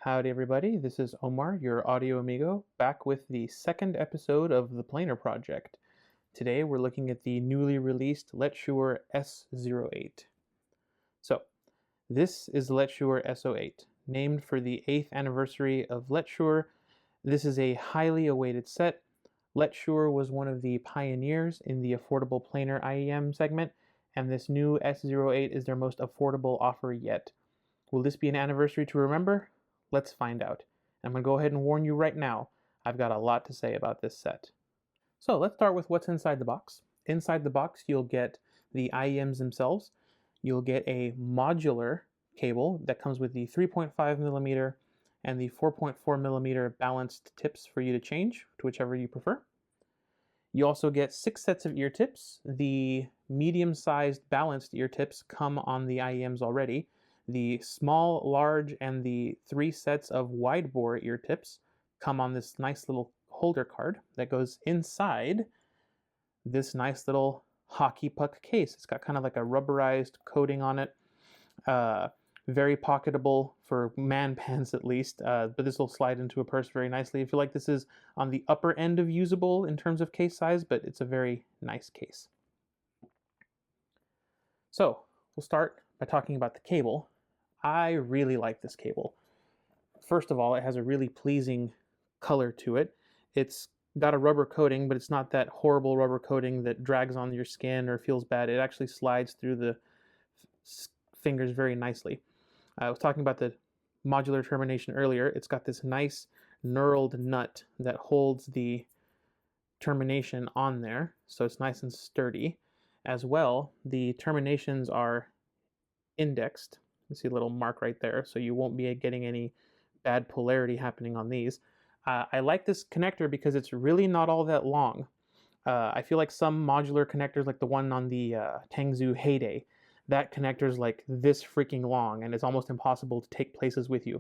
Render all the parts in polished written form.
Howdy everybody, this is Omar, your audio amigo, back with the second episode of the Planar Project. Today we're looking at the newly released Letshuoer S08. So, this is the Letshuoer S08, named for the 8th anniversary of Letshuoer. This is a highly awaited set. Letshuoer was one of the pioneers in the affordable planar IEM segment, and this new S08 is their most affordable offer yet. Will this be an anniversary to remember? Let's find out. I'm going to go ahead and warn you right now, I've got a lot to say about this set. So let's start with what's inside the box. Inside the box you'll get the IEMs themselves. You'll get a modular cable that comes with the 3.5mm and the 4.4mm balanced tips for you to change to whichever you prefer. You also get 6 sets of ear tips. The medium-sized balanced ear tips come on the IEMs already. The small, large, and the 3 sets of wide bore ear tips come on this nice little holder card that goes inside this nice little hockey puck case. It's got kind of like a rubberized coating on it. Very pocketable for man pants at least, but this will slide into a purse very nicely. I feel like this is on the upper end of usable in terms of case size, but it's a very nice case. So we'll start by talking about the cable. I really like this cable. First of all, it has a really pleasing color to it. It's got a rubber coating, but it's not that horrible rubber coating that drags on your skin or feels bad. It actually slides through the fingers very nicely. I was talking about the modular termination earlier. It's got this nice knurled nut that holds the termination on there, so it's nice and sturdy. As well, the terminations are indexed. You see a little mark right there, so you won't be getting any bad polarity happening on these. I like this connector because it's really not all that long. I feel like some modular connectors, like the one on the Tangzhou Heyday, that connector is like this freaking long, and it's almost impossible to take places with you.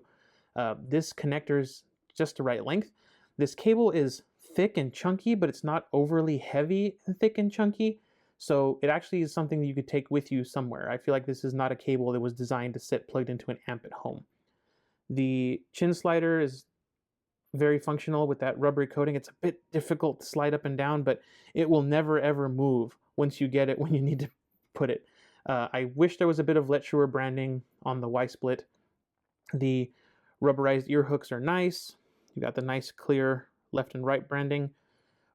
This connector's just the right length. This cable is thick and chunky, but it's not overly heavy and thick and chunky. So it actually is something that you could take with you somewhere. I feel like this is not a cable that was designed to sit plugged into an amp at home. The chin slider is very functional with that rubbery coating. It's a bit difficult to slide up and down, but it will never ever move once you get it when you need to put it. I wish there was a bit of Letshuoer branding on the Y-split. The rubberized ear hooks are nice. You got the nice clear left and right branding.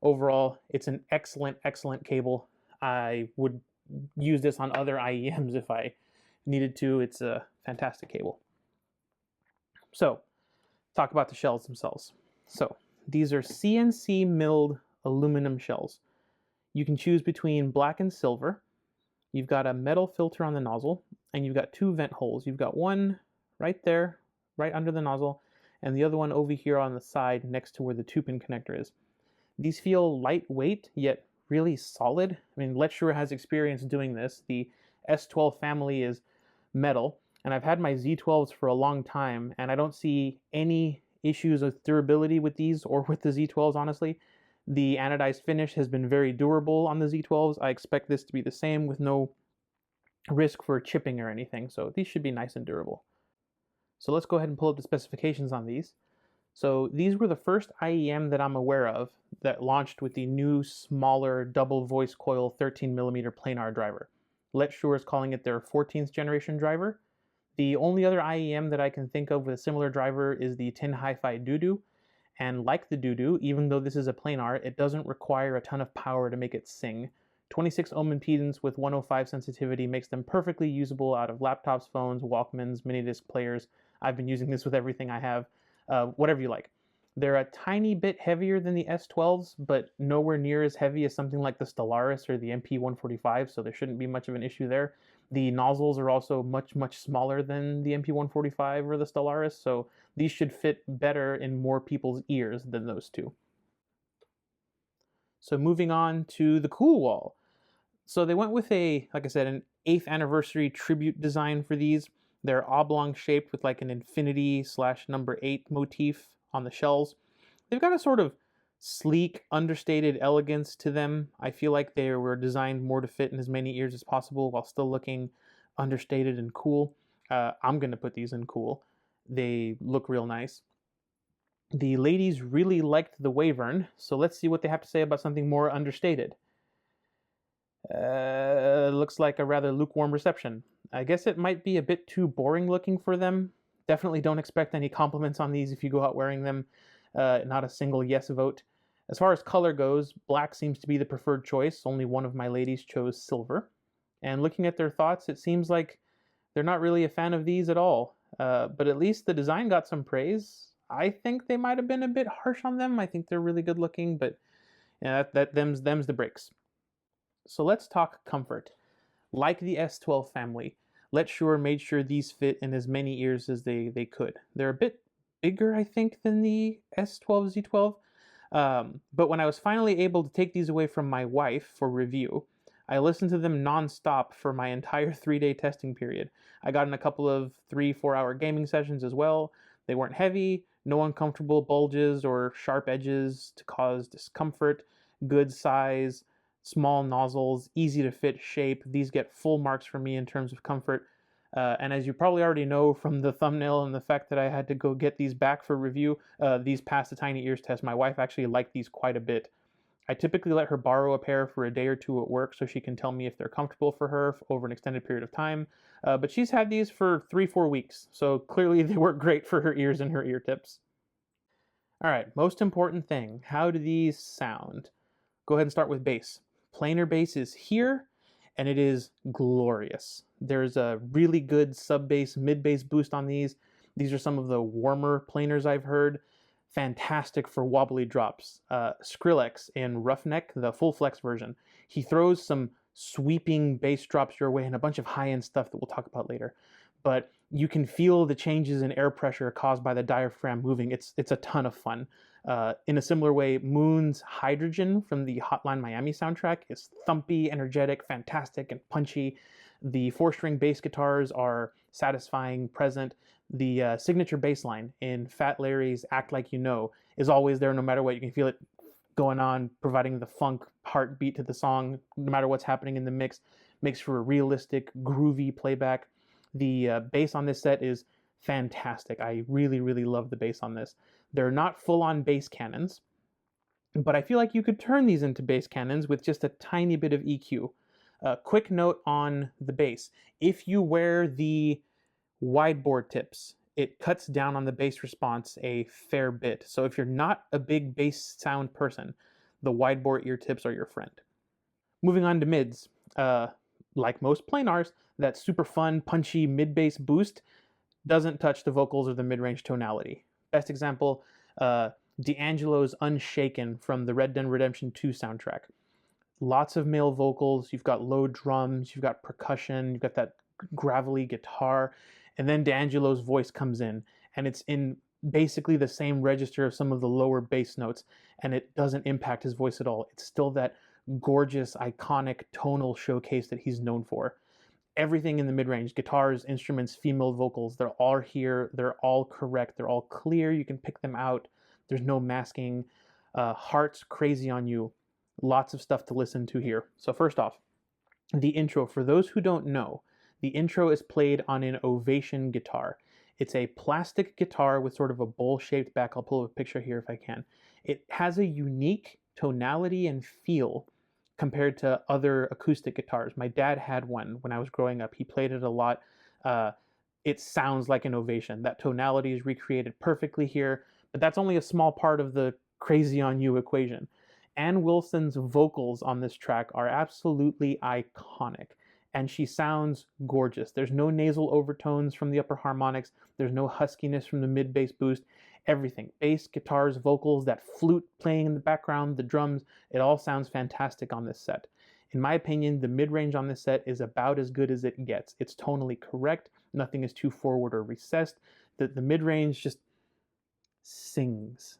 Overall, it's an excellent, excellent cable. I would use this on other IEMs if I needed to. It's a fantastic cable. So, talk about the shells themselves. So, these are CNC milled aluminum shells. You can choose between black and silver. You've got a metal filter on the nozzle, and you've got 2 vent holes. You've got one right there, right under the nozzle, and the other one over here on the side next to where the 2-pin connector is. These feel lightweight, yet really solid. I mean, Letshuoer has experience doing this. The S12 family is metal, and I've had my Z12s for a long time, and I don't see any issues with durability with these or with the Z12s, honestly. The anodized finish has been very durable on the Z12s. I expect this to be the same with no risk for chipping or anything, so these should be nice and durable. So let's go ahead and pull up the specifications on these. So these were the first IEM that I'm aware of that launched with the new, smaller, double voice coil 13mm planar driver. Letshuoer is calling it their 14th generation driver. The only other IEM that I can think of with a similar driver is the Tin Hi-Fi Doodoo. And like the Doodoo, even though this is a planar, it doesn't require a ton of power to make it sing. 26 ohm impedance with 105 sensitivity makes them perfectly usable out of laptops, phones, Walkmans, Minidisc players. I've been using this with everything I have. Whatever you like. They're a tiny bit heavier than the S12s, but nowhere near as heavy as something like the Stellaris or the MP145, so there shouldn't be much of an issue there. The nozzles are also much, much smaller than the MP145 or the Stellaris, so these should fit better in more people's ears than those two. So moving on to the cool wall. So they went with like I said, an 8th anniversary tribute design for these. They're oblong shaped with like an infinity / number 8 motif on the shells. They've got a sort of sleek, understated elegance to them. I feel like they were designed more to fit in as many ears as possible while still looking understated and cool. I'm going to put these in cool. They look real nice. The ladies really liked the Wavern, so let's see what they have to say about something more understated. Looks like a rather lukewarm reception. I guess it might be a bit too boring looking for them. Definitely don't expect any compliments on these if you go out wearing them. Not a single yes vote. As far as color goes, black seems to be the preferred choice. Only one of my ladies chose silver. And looking at their thoughts, it seems like they're not really a fan of these at all. But at least the design got some praise. I think they might have been a bit harsh on them. I think they're really good looking, but yeah, them's the breaks. So let's talk comfort. Like the S12 family, Letshuoer made sure these fit in as many ears as they could. They're a bit bigger, I think, than the S12 Z12. But when I was finally able to take these away from my wife for review, I listened to them non-stop for my entire 3-day testing period. I got in a couple of 3-4 hour gaming sessions as well. They weren't heavy, no uncomfortable bulges or sharp edges to cause discomfort, good size, small nozzles, easy to fit shape. These get full marks for me in terms of comfort. And as you probably already know from the thumbnail and the fact that I had to go get these back for review, these passed the Tiny Ears test. My wife actually liked these quite a bit. I typically let her borrow a pair for a day or two at work so she can tell me if they're comfortable for her over an extended period of time. But she's had these for 3-4 weeks, so clearly they work great for her ears and her ear tips. All right, most important thing, how do these sound? Go ahead and start with bass. Planar bass is here, and it is glorious. There's a really good sub-bass, mid-bass boost on these. These are some of the warmer planars I've heard. Fantastic for wobbly drops. Skrillex in Roughneck, the full flex version, he throws some sweeping bass drops your way and a bunch of high-end stuff that we'll talk about later. But you can feel the changes in air pressure caused by the diaphragm moving. It's a ton of fun. In a similar way, Moon's Hydrogen from the Hotline Miami soundtrack is thumpy, energetic, fantastic, and punchy. The 4-string bass guitars are satisfying, present. The signature bass line in Fat Larry's Act Like You Know is always there no matter what. You can feel it going on, providing the funk heartbeat to the song, no matter what's happening in the mix. Makes for a realistic, groovy playback. The bass on this set is fantastic. I really, really love the bass on this. They're not full-on bass cannons, but I feel like you could turn these into bass cannons with just a tiny bit of EQ. Quick note on the bass. If you wear the wideboard tips, it cuts down on the bass response a fair bit. So if you're not a big bass sound person, the wideboard ear tips are your friend. Moving on to mids. Like most planars, that super fun, punchy mid-bass boost doesn't touch the vocals or the mid-range tonality. Best example, D'Angelo's Unshaken from the Red Dead Redemption 2 soundtrack. Lots of male vocals, you've got low drums, you've got percussion, you've got that gravelly guitar, and then D'Angelo's voice comes in, and it's in basically the same register of some of the lower bass notes, and it doesn't impact his voice at all. It's still that gorgeous, iconic tonal showcase that he's known for. Everything in the mid-range, guitars, instruments, female vocals, they're all here, they're all correct, they're all clear, you can pick them out, there's no masking. Heart's Crazy on You, lots of stuff to listen to here. So first off, the intro, for those who don't know, the intro is played on an Ovation guitar. It's a plastic guitar with sort of a bowl-shaped back. I'll pull up a picture here if I can. It has a unique tonality and feel compared to other acoustic guitars. My dad had one when I was growing up. He played it a lot. It sounds like an Ovation. That tonality is recreated perfectly here, but that's only a small part of the Crazy on You equation. Ann Wilson's vocals on this track are absolutely iconic, and she sounds gorgeous. There's no nasal overtones from the upper harmonics. There's no huskiness from the mid-bass boost. Everything, bass, guitars, vocals, that flute playing in the background, the drums, it all sounds fantastic on this set. In my opinion, the mid-range on this set is about as good as it gets. It's tonally correct. Nothing is too forward or recessed. The mid-range just sings.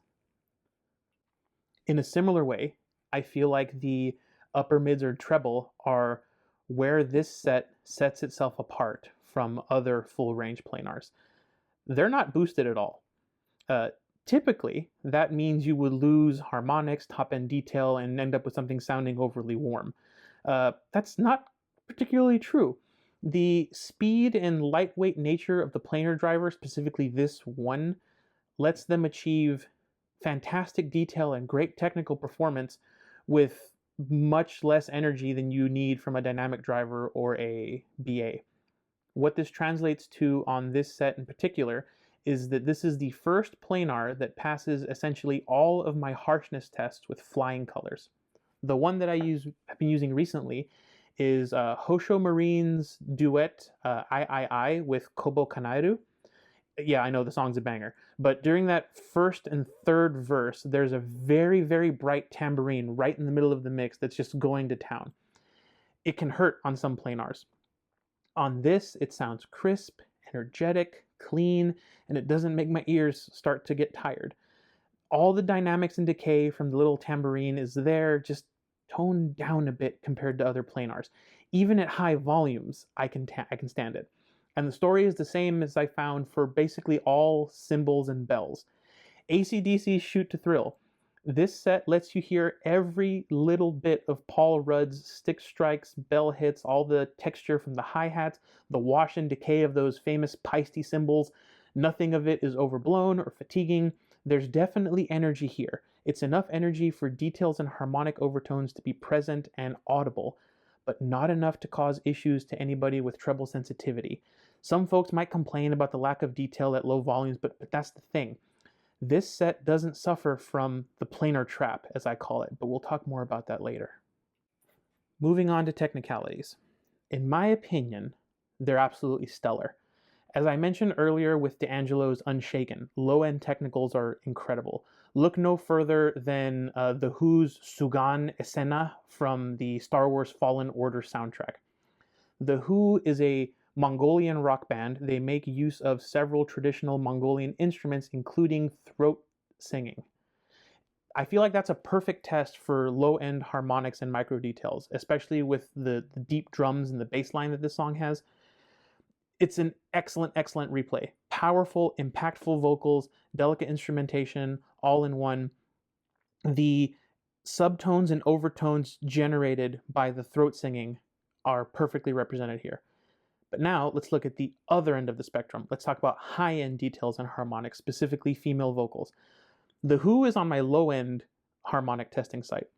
In a similar way, I feel like the upper mids or treble are where this set sets itself apart from other full-range planars. They're not boosted at all. Typically, that means you would lose harmonics, top-end detail, and end up with something sounding overly warm. That's not particularly true. The speed and lightweight nature of the planar driver, specifically this one, lets them achieve fantastic detail and great technical performance with much less energy than you need from a dynamic driver or a BA. What this translates to on this set in particular is that this is the first planar that passes essentially all of my harshness tests with flying colors. The one that I've been using recently is Hosho Marine's duet I with Kobo Kanairu. Yeah, I know the song's a banger, but during that first and third verse, there's a very, very bright tambourine right in the middle of the mix that's just going to town. It can hurt on some planars. On this, it sounds crisp, energetic, clean, and it doesn't make my ears start to get tired. All the dynamics and decay from the little tambourine is there, just toned down a bit compared to other planars. Even at high volumes, I can stand it. And the story is the same as I found for basically all cymbals and bells. AC/DC Shoot to Thrill. This set lets you hear every little bit of Paul Rudd's stick strikes, bell hits, all the texture from the hi-hats, the wash and decay of those famous Peisty cymbals. Nothing of it is overblown or fatiguing. There's definitely energy here. It's enough energy for details and harmonic overtones to be present and audible, but not enough to cause issues to anybody with treble sensitivity. Some folks might complain about the lack of detail at low volumes, but that's the thing. This set doesn't suffer from the planar trap, as I call it, but we'll talk more about that later. Moving on to technicalities. In my opinion, they're absolutely stellar. As I mentioned earlier with D'Angelo's Unshaken, low-end technicals are incredible. Look no further than The Who's Sugan Esena from the Star Wars Fallen Order soundtrack. The Who is a Mongolian rock band. They make use of several traditional Mongolian instruments, including throat singing. I feel like that's a perfect test for low-end harmonics and micro details, especially with the deep drums and the bass line that this song has. It's an excellent, excellent replay. Powerful, impactful vocals, delicate instrumentation, all in one. The subtones and overtones generated by the throat singing are perfectly represented here. But now let's look at the other end of the spectrum. Let's talk about high-end details and harmonics, specifically female vocals. The Who is on my low-end harmonic testing site.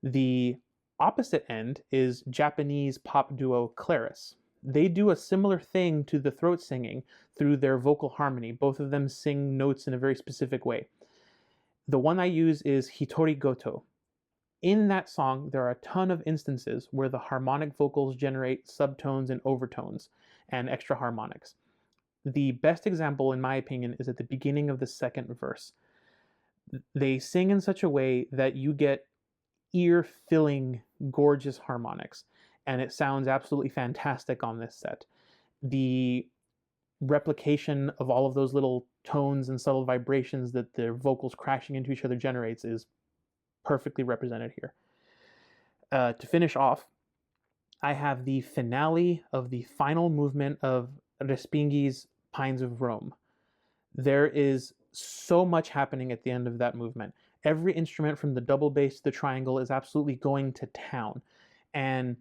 The opposite end is Japanese pop duo Claris. They do a similar thing to the throat singing through their vocal harmony. Both of them sing notes in a very specific way. The one I use is Hitori Goto. In that song, there are a ton of instances where the harmonic vocals generate subtones and overtones and extra harmonics. The best example, in my opinion, is at the beginning of the second verse. They sing in such a way that you get ear-filling, gorgeous harmonics, and it sounds absolutely fantastic on this set. The replication of all of those little tones and subtle vibrations that their vocals crashing into each other generates is perfectly represented here. To finish off, I have the finale of the final movement of Respighi's Pines of Rome. There is so much happening at the end of that movement. Every instrument from the double bass to the triangle is absolutely going to town. And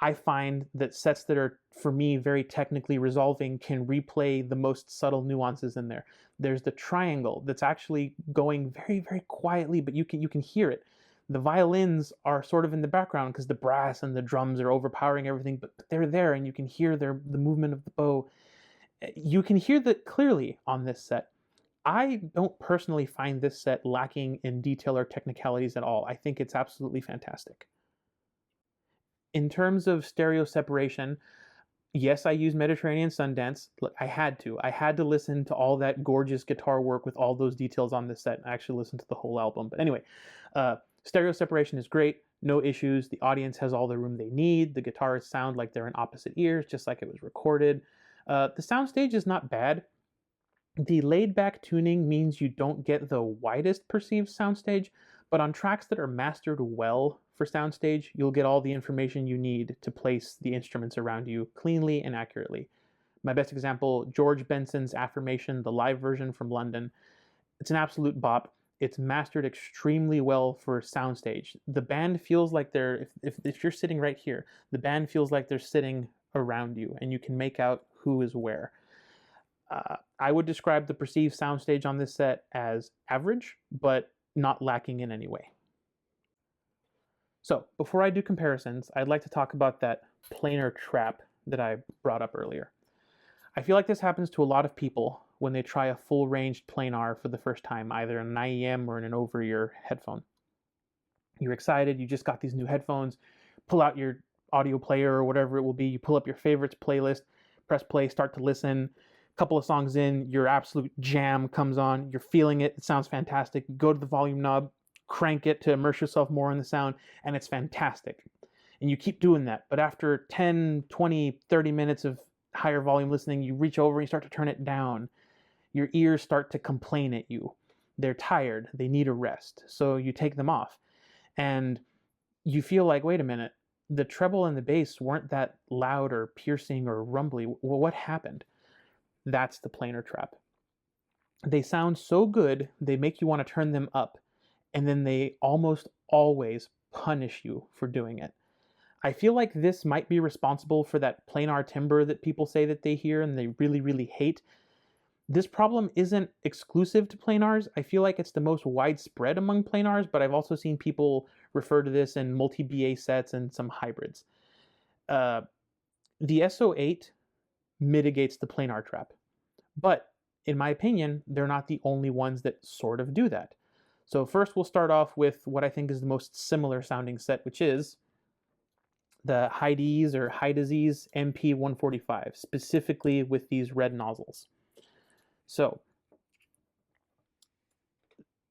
I find that sets that are, for me, very technically resolving can replay the most subtle nuances in there. There's the triangle that's actually going very, very quietly, but you can hear it. The violins are sort of in the background because the brass and the drums are overpowering everything, but they're there and you can hear the movement of the bow. You can hear that clearly on this set. I don't personally find this set lacking in detail or technicalities at all. I think it's absolutely fantastic. In terms of stereo separation, yes, I use Mediterranean Sundance. Look, I had to listen to all that gorgeous guitar work with all those details on this set. I actually listened to the whole album. But anyway, stereo separation is great. No issues. The audience has all the room they need. The guitarists sound like they're in opposite ears, just like it was recorded. The soundstage is not bad. The laid-back tuning means you don't get the widest perceived soundstage, but on tracks that are mastered well for soundstage, you'll get all the information you need to place the instruments around you cleanly and accurately. My best example, George Benson's Affirmation, the live version from London. It's an absolute bop. It's mastered extremely well for soundstage. The band feels like they're, if you're sitting right here, the band feels like they're sitting around you, and you can make out who is where. I would describe the perceived soundstage on this set as average, but not lacking in any way. So before I do comparisons, I'd like to talk about that planar trap that I brought up earlier. I feel like this happens to a lot of people when they try a full-ranged planar for the first time, either in an IEM or in an over-ear headphone. You're excited, you just got these new headphones, pull out your audio player or whatever it will be, you pull up your favorites playlist, press play, start to listen. A couple of songs in, your absolute jam comes on, you're feeling it, it sounds fantastic. You go to the volume knob, crank it to immerse yourself more in the sound, and it's fantastic. And you keep doing that, but after 10, 20, 30 minutes of higher volume listening, you reach over and you start to turn it down. Your ears start to complain at you. They're tired, they need a rest, so you take them off. And you feel like, wait a minute, the treble and the bass weren't that loud or piercing or rumbly. Well, what happened? That's the planar trap. They sound so good, they make you want to turn them up, and then they almost always punish you for doing it. I feel like this might be responsible for that planar timbre that people say that they hear and they really, really hate. This problem isn't exclusive to planars. I feel like it's the most widespread among planars, but I've also seen people refer to this in multi-BA sets and some hybrids. The S08 mitigates the planar trap, but in my opinion, they're not the only ones that sort of do that. So first we'll start off with what I think is the most similar sounding set, which is the Hidizs or Hidizs MP145, specifically with these red nozzles. So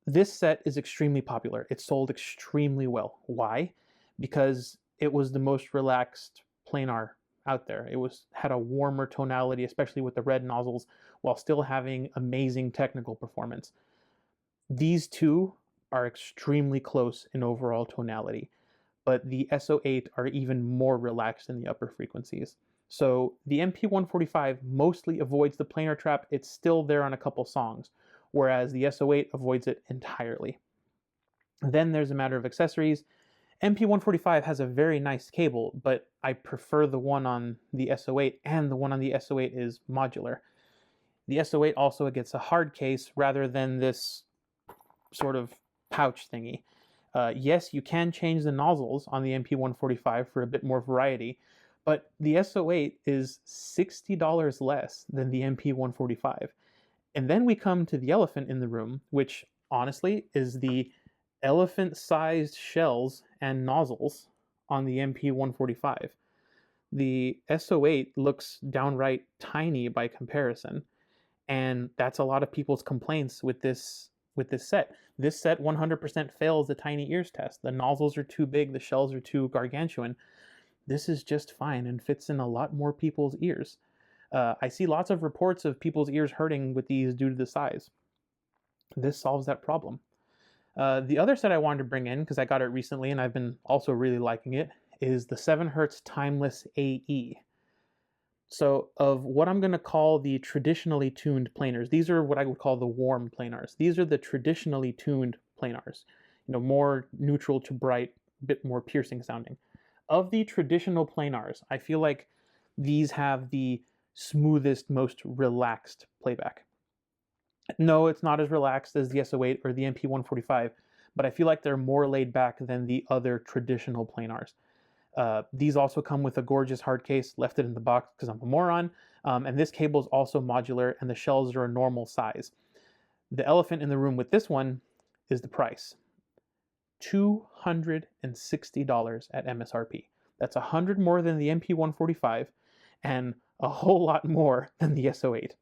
this set is extremely popular. It sold extremely well. Why? Because it was the most relaxed planar out there. It had a warmer tonality, especially with the red nozzles, while still having amazing technical performance. These two are extremely close in overall tonality, but the S08 are even more relaxed in the upper frequencies. So the MP145 mostly avoids the planar trap. It's still there on a couple songs, whereas the S08 avoids it entirely. Then there's a matter of accessories. MP145 has a very nice cable, but I prefer the one on the S08, and the one on the S08 is modular. The S08 also gets a hard case rather than this sort of pouch thingy. Yes, you can change the nozzles on the MP145 for a bit more variety, but the S08 is $60 less than the MP145. And then we come to the elephant in the room, which honestly is the elephant-sized shells and nozzles on the MP145. The S08 looks downright tiny by comparison, and that's a lot of people's complaints with this set. This set 100% fails the tiny ears test. The nozzles are too big, the shells are too gargantuan. This is just fine and fits in a lot more people's ears. I see lots of reports of people's ears hurting with these due to the size. This solves that problem. The other set I wanted to bring in, because I got it recently and I've been also really liking it, is the 7Hz Timeless AE. So of what I'm going to call the traditionally tuned planars, these are what I would call the warm planars. These are the traditionally tuned planars, more neutral to bright, a bit more piercing sounding. Of the traditional planars, I feel like these have the smoothest, most relaxed playback. No, it's not as relaxed as the S08 or the MP145, but I feel like they're more laid back than the other traditional planars. These also come with a gorgeous hard case, left it in the box because I'm a moron, and this cable is also modular and the shells are a normal size. The elephant in the room with this one is the price. $260 at MSRP. That's $100 more than the MP145 and a whole lot more than the S08.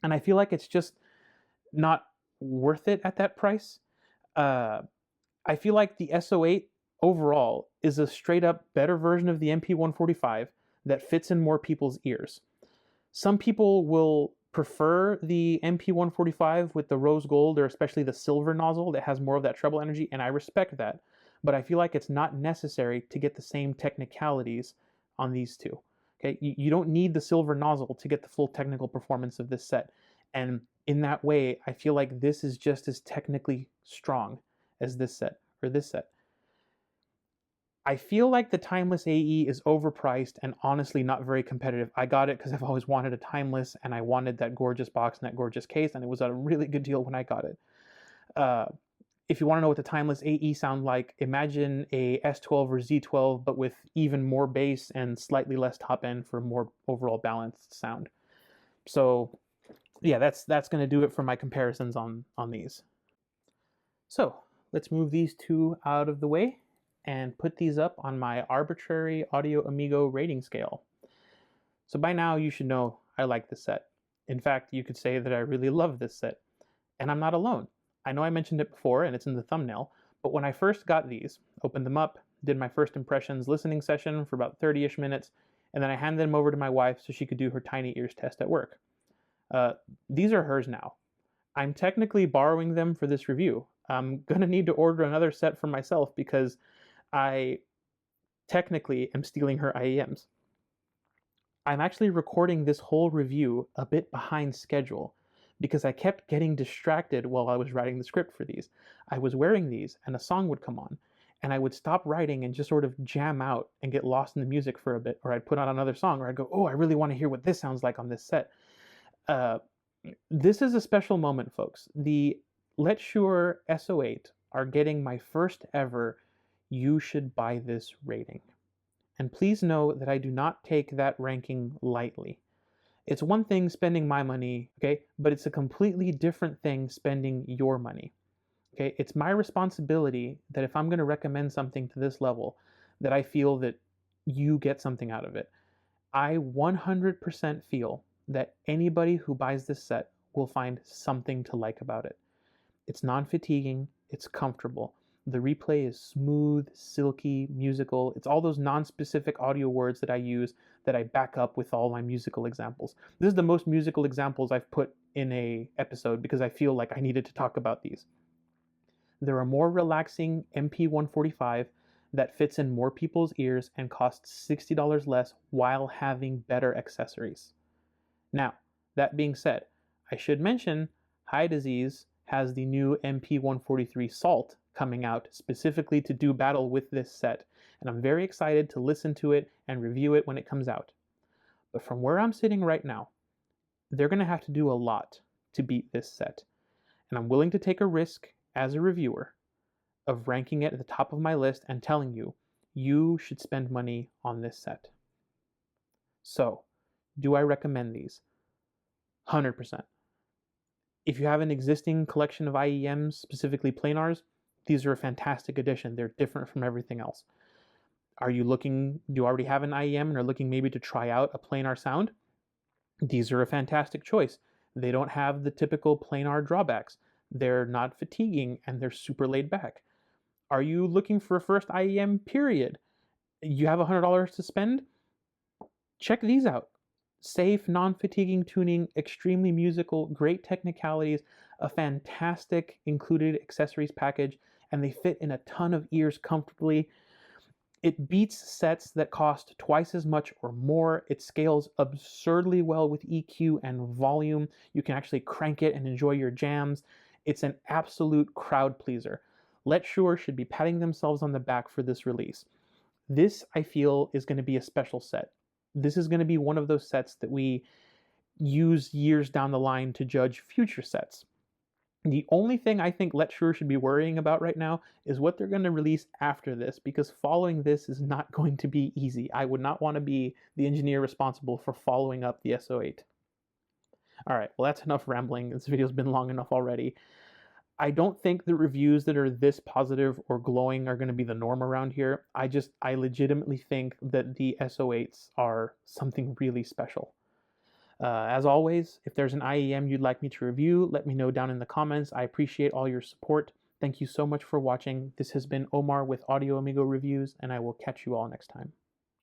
And I feel like it's just not worth it at that price. I feel like the S08 overall is a straight up better version of the MP145 that fits in more people's ears. Some people will prefer the MP145 with the rose gold or especially the silver nozzle that has more of that treble energy, and I respect that, but I feel like it's not necessary to get the same technicalities on these two. Okay, you don't need the silver nozzle to get the full technical performance of this set, and in that way, I feel like this is just as technically strong as this set, or this set. I feel like the Timeless AE is overpriced and honestly not very competitive. I got it because I've always wanted a Timeless and I wanted that gorgeous box and that gorgeous case, and it was a really good deal when I got it. If you want to know what the Timeless AE sound like, imagine a S12 or Z12, but with even more bass and slightly less top end for more overall balanced sound. So yeah, that's going to do it for my comparisons on these. So let's move these two out of the way and put these up on my arbitrary AudioAmigo rating scale. So by now you should know I like this set. In fact, you could say that I really love this set. And I'm not alone. I know I mentioned it before and it's in the thumbnail, but when I first got these, opened them up, did my first impressions listening session for about 30-ish minutes, and then I handed them over to my wife so she could do her tiny ears test at work. These are hers now. I'm technically borrowing them for this review. I'm gonna need to order another set for myself because I technically am stealing her IEMs. I'm actually recording this whole review a bit behind schedule because I kept getting distracted while I was writing the script for these. I was wearing these and a song would come on and I would stop writing and just sort of jam out and get lost in the music for a bit, or I'd put on another song, or I'd go, oh, I really want to hear what this sounds like on this set. This is a special moment, folks. The Letshuoer S08 are getting my first ever "you should buy this" rating. And please know that I do not take that ranking lightly. It's one thing spending my money, okay, but it's a completely different thing spending your money. Okay, it's my responsibility that if I'm going to recommend something to this level, that I feel that you get something out of it. I 100% feel that anybody who buys this set will find something to like about it. It's non-fatiguing, it's comfortable. The replay is smooth, silky, musical. It's all those non-specific audio words that I use that I back up with all my musical examples. This is the most musical examples I've put in an episode because I feel like I needed to talk about these. They're a more relaxing MP145 that fits in more people's ears and costs $60 less while having better accessories. Now, that being said, I should mention Hidizs has the new MP143 Salt coming out specifically to do battle with this set, and I'm very excited to listen to it and review it when it comes out. But from where I'm sitting right now, they're going to have to do a lot to beat this set, and I'm willing to take a risk as a reviewer of ranking it at the top of my list and telling you, you should spend money on this set. So, do I recommend these? 100%. If you have an existing collection of IEMs, specifically planars, these are a fantastic addition. They're different from everything else. Do you already have an IEM and are looking maybe to try out a planar sound? These are a fantastic choice. They don't have the typical planar drawbacks. They're not fatiguing and they're super laid back. Are you looking for a first IEM period? You have $100 to spend? Check these out. Safe, non-fatiguing tuning, extremely musical, great technicalities, a fantastic included accessories package, and they fit in a ton of ears comfortably. It beats sets that cost twice as much or more. It scales absurdly well with EQ and volume. You can actually crank it and enjoy your jams. It's an absolute crowd pleaser. Letshuoer should be patting themselves on the back for this release. This, I feel, is going to be a special set. This is going to be one of those sets that we use years down the line to judge future sets. The only thing I think Letshuoer should be worrying about right now is what they're going to release after this, because following this is not going to be easy. I would not want to be the engineer responsible for following up the S08. Alright, well that's enough rambling. This video's been long enough already. I don't think the reviews that are this positive or glowing are going to be the norm around here. I legitimately think that the S08s are something really special. As always, if there's an IEM you'd like me to review, let me know down in the comments. I appreciate all your support. Thank you so much for watching. This has been Omar with AudioAmigoReviews, and I will catch you all next time.